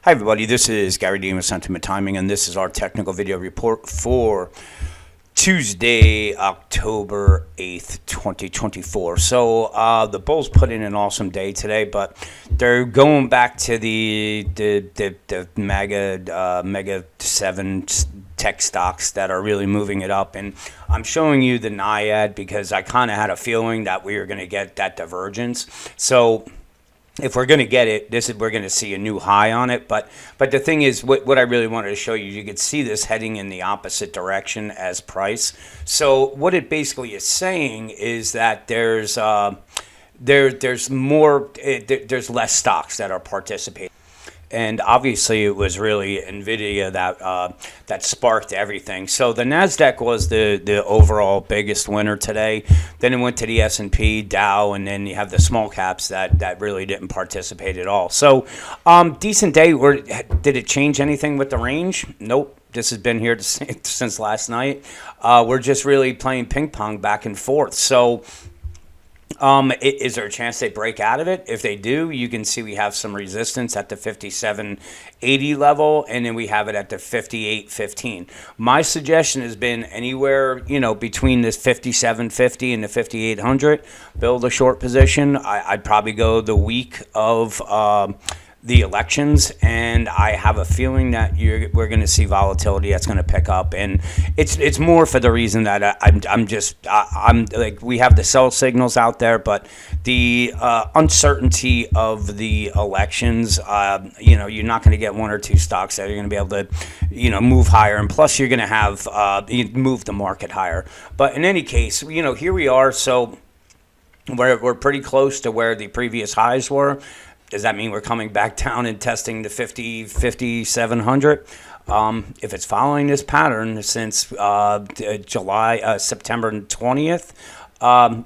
Hi everybody, this is Gary Dean with Sentiment Timing, and this is our technical video report for Tuesday, October 8th, 2024. So the Bulls put in an awesome day today, but they're going back to the Mega 7 tech stocks that are really moving it up. And I'm showing you the NIAD because I kind of had a feeling that we were going to get that divergence. So if we're going to get it, we're going to see a new high on it. But the thing is, what I really wanted to show you, you could see this heading in the opposite direction as price. So what it basically is saying is that there's less stocks that are participating. And obviously, it was really NVIDIA that sparked everything. So the Nasdaq was the overall biggest winner today. Then it went to the S&P, Dow, and then you have the small caps that really didn't participate at all. So decent day. Did it change anything with the range? Nope. This has been here since last night. We're just really playing ping pong back and forth. So is there a chance they break out of it? If they do, you can see we have some resistance at the 57.80 level, and then we have it at the 58.15. My suggestion has been anywhere, between this 57.50 and the 5800, build a short position. I'd probably go the week of the elections, and I have a feeling that we're going to see volatility that's going to pick up, and it's more for the reason that I'm like, we have the sell signals out there, but the uncertainty of the elections, you're not going to get one or two stocks that are going to be able to, move higher, and plus you're going to have move the market higher. But in any case, here we are, so we're pretty close to where the previous highs were. Does that mean we're coming back down and testing the 5700? If it's following this pattern since September 20th,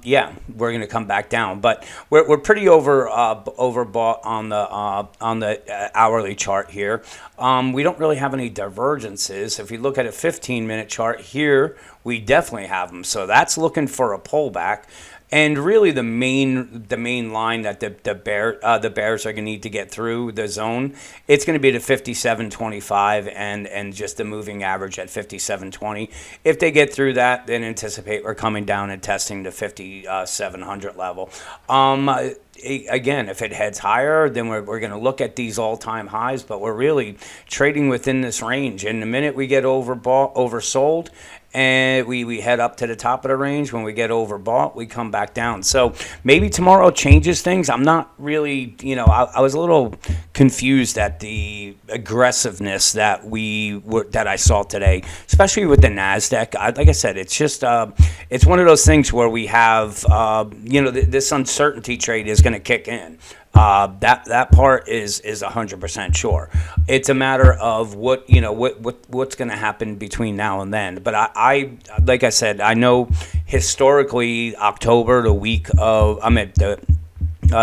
yeah, we're going to come back down. But we're pretty overbought on the hourly chart here. We don't really have any divergences. If you look at a 15-minute chart here, we definitely have them. So that's looking for a pullback. And really, the main line that the Bears are going to need to get through the zone, it's going to be the 57.25 and just the moving average at 57.20. If they get through that, then anticipate we're coming down and testing the 5700 level. Again, if it heads higher, then we're going to look at these all-time highs, but we're really trading within this range. And the minute we get oversold, and we head up to the top of the range, when we get overbought, we come back down. So maybe tomorrow changes things. I'm not really, I was a little confused at the aggressiveness that I saw today, especially with the Nasdaq. Like I said, it's just it's one of those things where we have this uncertainty trade is going to kick in. That part is 100% sure. It's a matter of what's going to happen between now and then. But I like I said, I know historically October, the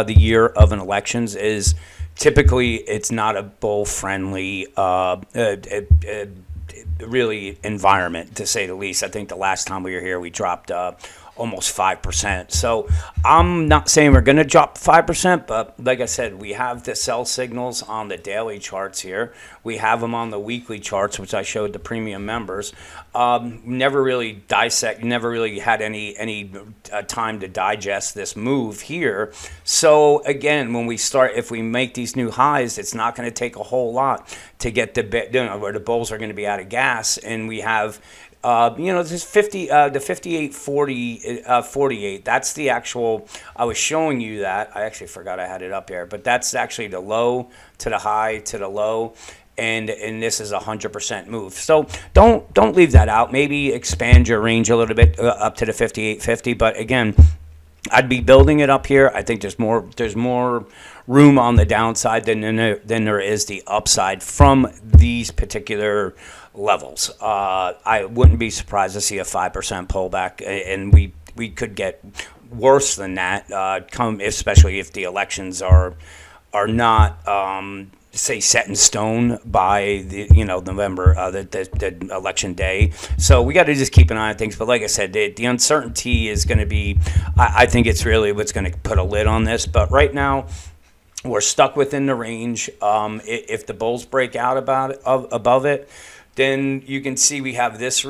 year of an elections, is typically it's not a bull friendly really environment, to say the least. I think the last time we were here, we dropped almost 5%. So I'm not saying we're going to drop 5%, but like I said, we have the sell signals on the daily charts here. We have them on the weekly charts, which I showed the premium members. Never really had any time to digest this move here. So again, if we make these new highs, it's not going to take a whole lot to get where the bulls are going to be out of gas, and we have this is the 58.48. That's the actual. I was showing you that. I actually forgot I had it up here, but that's actually the low to the high to the low, and this is 100% move. So don't leave that out. Maybe expand your range a little bit up to the 58.50. But again, I'd be building it up here. I think there's more room on the downside than there is the upside from these particular levels. I wouldn't be surprised to see a 5% pullback, and we could get worse than that, especially if the elections are not say set in stone by the November, the election day. So we got to just keep an eye on things. But like I said, the uncertainty is going to be, I think it's really what's going to put a lid on this. But right now, We're stuck within the range. If the bulls break out above it, then you can see we have this.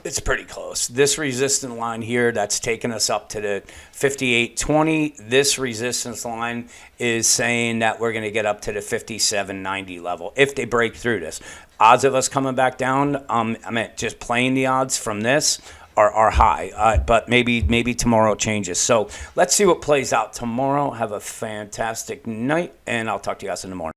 It's pretty close. This resistance line here that's taken us up to the 58.20. This resistance line is saying that we're going to get up to the 57.90 level if they break through this. Odds of us coming back down, I mean, just playing the odds from this are high, but maybe tomorrow changes. So let's see what plays out tomorrow. Have a fantastic night, and I'll talk to you guys in the morning.